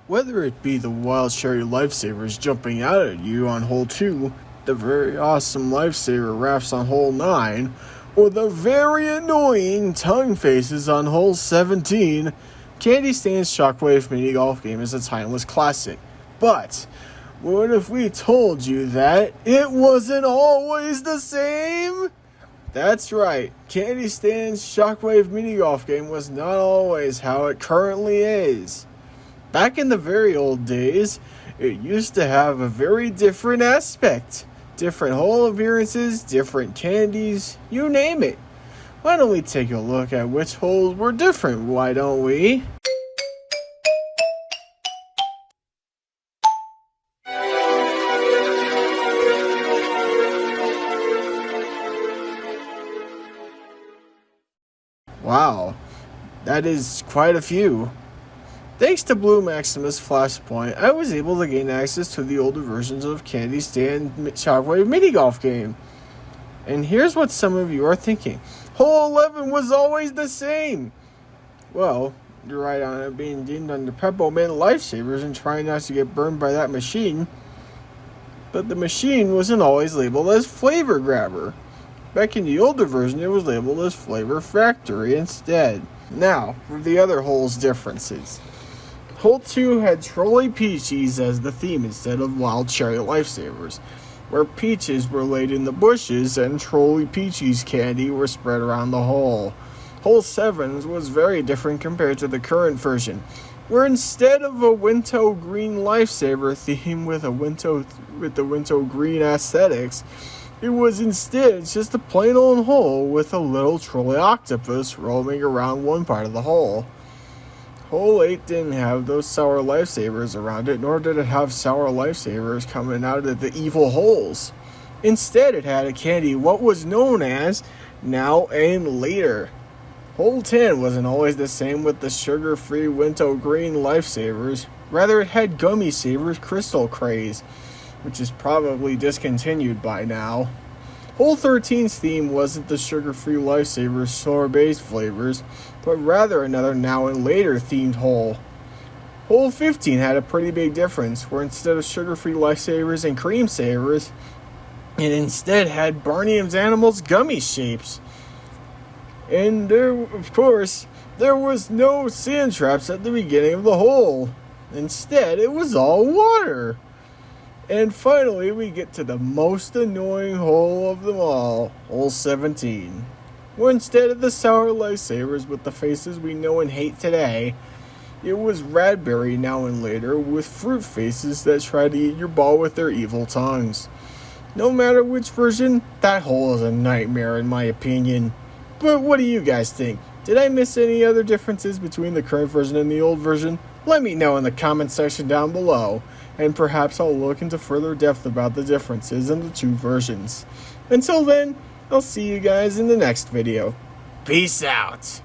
Whether it be the wild cherry lifesavers jumping out at you on hole 2, the very awesome lifesaver rafts on hole 9, or the very annoying tongue faces on hole 17, Candystand's Shockwave Minigolf game is a timeless classic. But what if we told you that it wasn't always the same? That's right, Candystand's Shockwave Minigolf game was not always how it currently is. Back in the very old days, it used to have a very different aspect. Different hole appearances, different candies, you name it. Why don't we take a look at which holes were different, why don't we? Wow, that is quite a few. Thanks to Blue Maximus Flashpoint, I was able to gain access to the older versions of Candystand Shockwave Minigolf game. And here's what some of you are thinking. Hole 11 was always the same. Well, you're right on it being deemed under Peppo Mint lifesavers and trying not to get burned by that machine. But the machine wasn't always labeled as Flavor Grabber. Back in the older version, it was labeled as Flavor Factory instead. Now, for the other holes differences. Hole 2 had Trolley Peaches as the theme instead of Wild Cherry Lifesavers, where peaches were laid in the bushes and Trolley Peaches candy were spread around the hole. Hole 7 was very different compared to the current version, where instead of a Winto Green Lifesaver theme with the Winto Green aesthetics, it was instead just a plain old hole with a little trolley octopus roaming around one part of the hole. Hole 8 didn't have those sour lifesavers around it, nor did it have sour lifesavers coming out of the evil holes. Instead, it had a candy what was known as Now and Later. Hole 10 wasn't always the same with the sugar-free Winto Green lifesavers. Rather, it had Gummy Savers Crystal Craze, which is probably discontinued by now. Hole 13's theme wasn't the sugar-free lifesavers sorbet flavors, but rather another Now and Later themed hole. Hole 15 had a pretty big difference, where instead of sugar-free lifesavers and cream savers, it instead had Barney and Animals gummy shapes. And of course, there was no sand traps at the beginning of the hole. Instead, it was all water. And finally, we get to the most annoying hole of them all, hole 17. Where instead of the sour lifesavers with the faces we know and hate today, it was Radberry Now and Later with fruit faces that try to eat your ball with their evil tongues. No matter which version, that hole is a nightmare in my opinion. But what do you guys think? Did I miss any other differences between the current version and the old version? Let me know in the comment section down below, and perhaps I'll look into further depth about the differences in the two versions. Until then, I'll see you guys in the next video. Peace out!